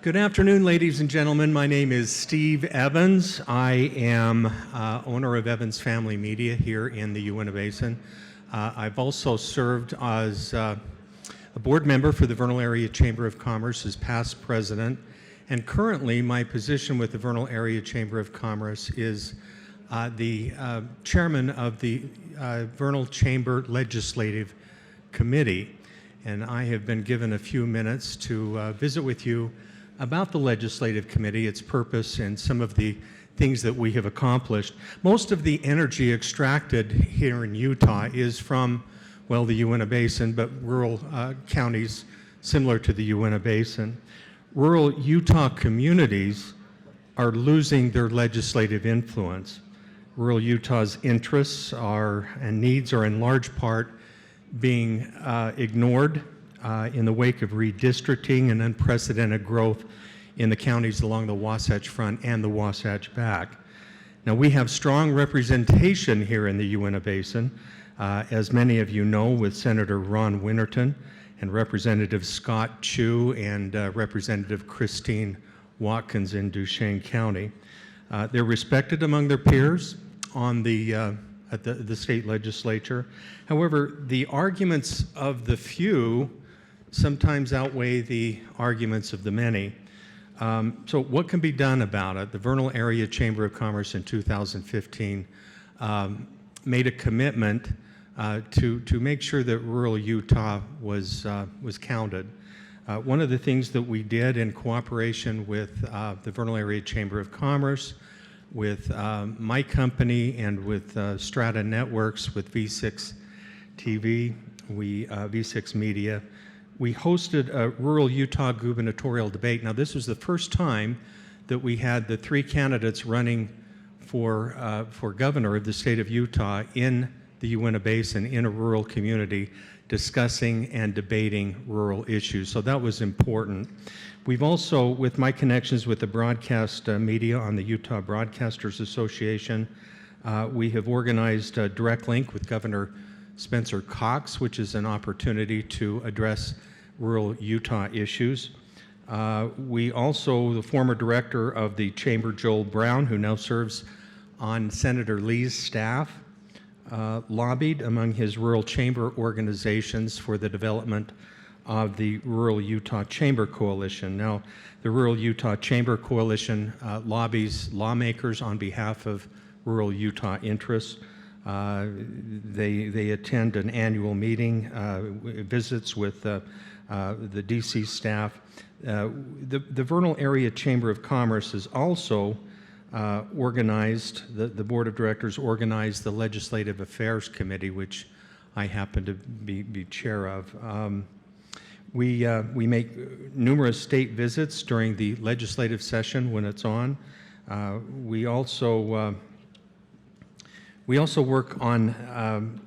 Good afternoon, ladies and gentlemen. My name is Steve Evans. I am owner of Evans Family Media here in the Uintah Basin. I've also served as a board member for the Vernal Area Chamber of Commerce as past president, and currently my position with the Vernal Area Chamber of Commerce is the chairman of the Vernal Chamber Legislative Committee. And I have been given a few minutes to visit with you about the Legislative Committee, its purpose, and some of the things that we have accomplished. Most of the energy extracted here in Utah is from, well, the Uintah Basin, but rural counties similar to the Uintah Basin. Rural Utah communities are losing their legislative influence. Rural Utah's interests and needs are in large part being ignored in the wake of redistricting and unprecedented growth in the counties along the Wasatch Front and the Wasatch Back. Now, we have strong representation here in the Uintah Basin, as many of you know, with Senator Ron Winterton and Representative Scott Chu and Representative Christine Watkins in Duchesne County. They're respected among their peers on at the state legislature. However, the arguments of the few sometimes outweigh the arguments of the many. So what can be done about it? The Vernal Area Chamber of Commerce in 2015 made a commitment to make sure that rural Utah was counted. One of the things that we did in cooperation with the Vernal Area Chamber of Commerce, with my company, and with Strata Networks, with V6 TV, V6 Media, we hosted a rural Utah gubernatorial debate. Now, this was the first time that we had the three candidates running for governor of the state of Utah in the Uintah Basin in a rural community discussing and debating rural issues. So that was important. We've also, with my connections with the broadcast media on the Utah Broadcasters Association, we have organized a direct link with Governor Spencer Cox, which is an opportunity to address rural Utah issues. We also, the former director of the Chamber, Joel Brown, who now serves on Senator Lee's staff, lobbied among his rural chamber organizations for the development of the Rural Utah Chamber Coalition. Now, the Rural Utah Chamber Coalition lobbies lawmakers on behalf of rural Utah interests. They attend an annual meeting, visits with the DC staff. The Vernal Area Chamber of Commerce has also organized, the Board of Directors organized the Legislative Affairs Committee, which I happen to be chair of. We make numerous state visits during the legislative session when it's on. We also work on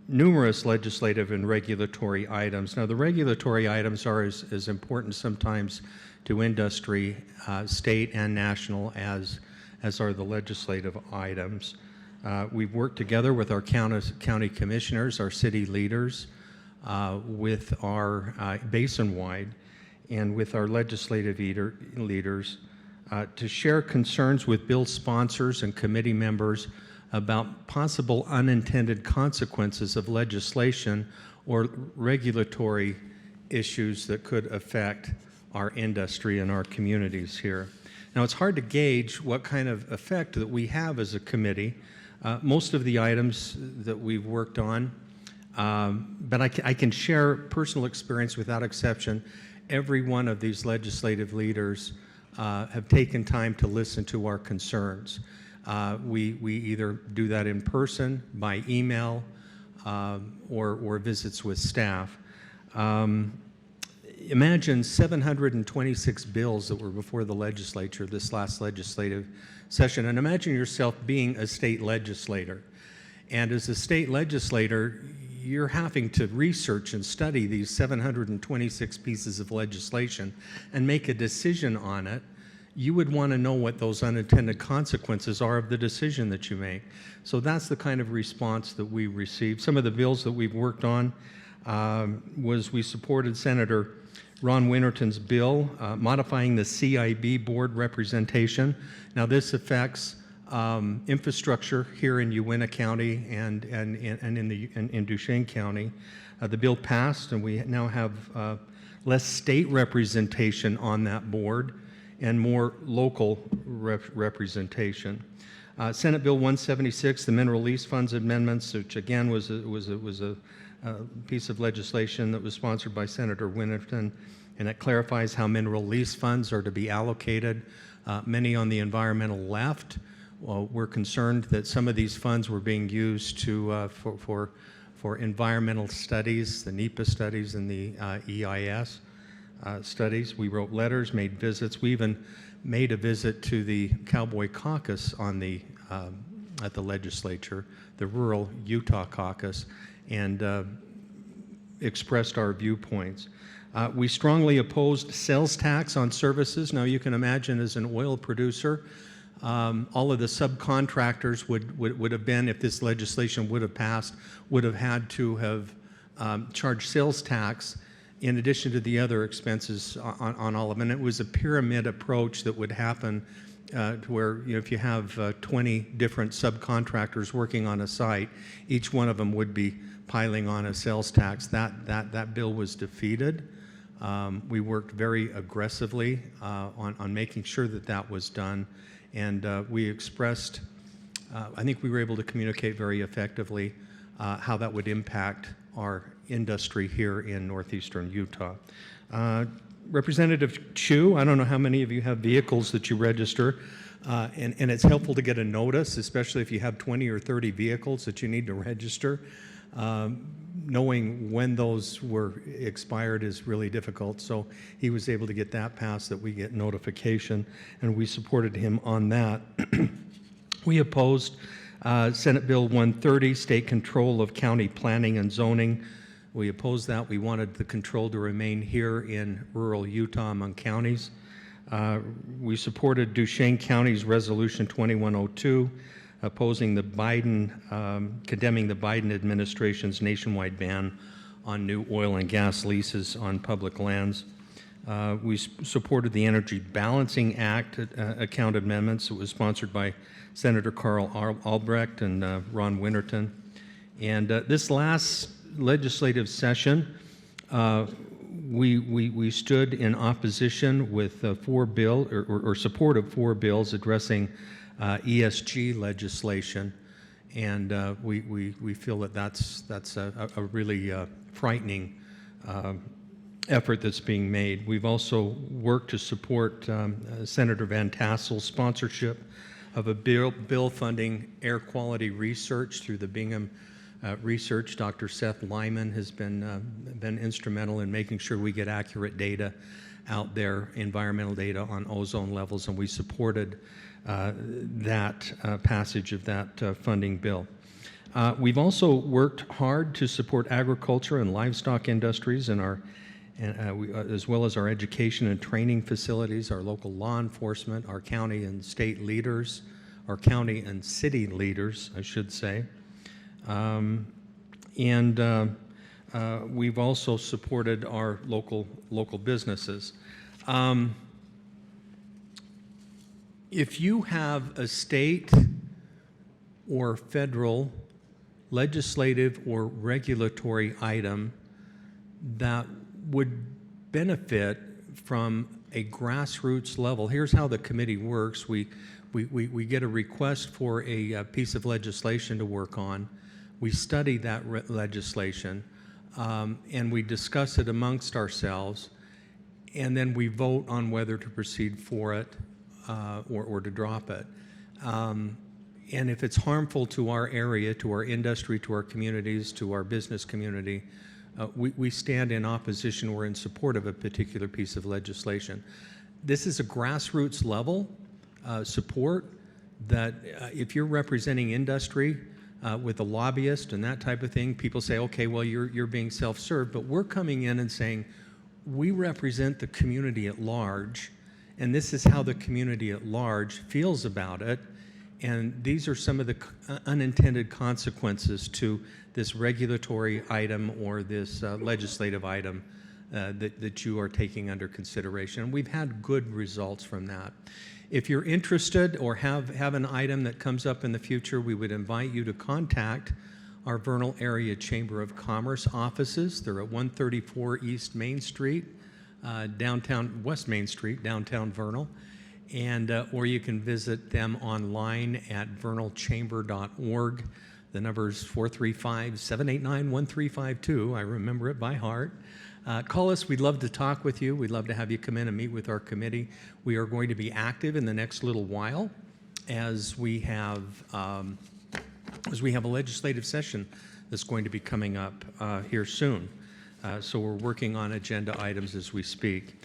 numerous legislative and regulatory items. Now, the regulatory items are as important sometimes to industry, state and national, as are the legislative items. We've worked together with our county commissioners, our city leaders, with our basin-wide, and with our legislative leaders to share concerns with bill sponsors and committee members about possible unintended consequences of legislation or regulatory issues that could affect our industry and our communities here. Now, it's hard to gauge what kind of effect that we have as a committee. Most of the items that we've worked on, but I can share personal experience without exception. Every one of these legislative leaders have taken time to listen to our concerns. We either do that in person, by email, or visits with staff. Imagine 726 bills that were before the legislature this last legislative session, and imagine yourself being a state legislator. And as a state legislator, you're having to research and study these 726 pieces of legislation and make a decision on it. You would want to know what those unintended consequences are of the decision that you make. So that's the kind of response that we received. Some of the bills that we've worked on was we supported Senator Ron Winterton's bill modifying the CIB board representation. Now this affects infrastructure here in Uintah County and in Duchesne County. The bill passed, and we now have less state representation on that board and more local representation. Senate Bill 176, the Mineral Lease Funds Amendments, which again was a piece of legislation that was sponsored by Senator Winterton, and it clarifies how mineral lease funds are to be allocated. Many on the environmental left were concerned that some of these funds were being used to for environmental studies, the NEPA studies and the EIS studies. We wrote letters, made visits. We even made a visit to the Cowboy Caucus on the at the legislature, the Rural Utah Caucus, and expressed our viewpoints. We strongly opposed sales tax on services. Now you can imagine, as an oil producer, all of the subcontractors would have been, if this legislation would have passed, would have had to have charged sales tax in addition to the other expenses on all of them. And it was a pyramid approach that would happen to where, if you have 20 different subcontractors working on a site, each one of them would be piling on a sales tax. That bill was defeated. We worked very aggressively on making sure that was done, and we expressed, I think we were able to communicate very effectively how that would impact our industry here in northeastern Utah. Representative Chu, I don't know how many of you have vehicles that you register, and it's helpful to get a notice, especially if you have 20 or 30 vehicles that you need to register. Knowing when those were expired is really difficult, so he was able to get that passed, that we get notification, and we supported him on that. We opposed Senate Bill 130, state control of county planning and zoning. We opposed that. We wanted the control to remain here in rural Utah among counties. We supported Duchesne County's Resolution 2102, opposing the condemning the Biden administration's nationwide ban on new oil and gas leases on public lands. We supported the Energy Balancing Act account amendments. It was sponsored by Senator Carl Albrecht and Ron Winterton. And this last legislative session, we stood in opposition with support of 4 bills addressing ESG legislation, and we feel that's a really frightening effort that's being made. We've also worked to support Senator Van Tassel's sponsorship of a bill funding air quality research through the Bingham Research. Dr. Seth Lyman has been instrumental in making sure we get accurate data out there, environmental data on ozone levels, and we supported that passage of that funding bill. We've also worked hard to support agriculture and livestock industries in as well as our education and training facilities, our local law enforcement, our county and state leaders, our county and city leaders, I should say. We've also supported our local businesses. If you have a state or federal legislative or regulatory item that would benefit from a grassroots level, here's how the committee works. We get a request for a piece of legislation to work on. We study that legislation, and we discuss it amongst ourselves, and then we vote on whether to proceed for it or to drop it. And if it's harmful to our area, to our industry, to our communities, to our business community, we stand in opposition or in support of a particular piece of legislation. This is a grassroots level support that if you're representing industry with a lobbyist and that type of thing, people say, okay, well, you're being self-served, but we're coming in and saying, we represent the community at large, and this is how the community at large feels about it, and these are some of the unintended consequences to this regulatory item or this legislative item that you are taking under consideration. And we've had good results from that. If you're interested or have an item that comes up in the future, we would invite you to contact our Vernal Area Chamber of Commerce offices. They're at 134 East Main Street, West Main Street, downtown Vernal. And or you can visit them online at vernalchamber.org. The number is 435-789-1352. I remember it by heart. Call us. We'd love to talk with you. We'd love to have you come in and meet with our committee. We are going to be active in the next little while as we have a legislative session that's going to be coming up here soon. So we're working on agenda items as we speak.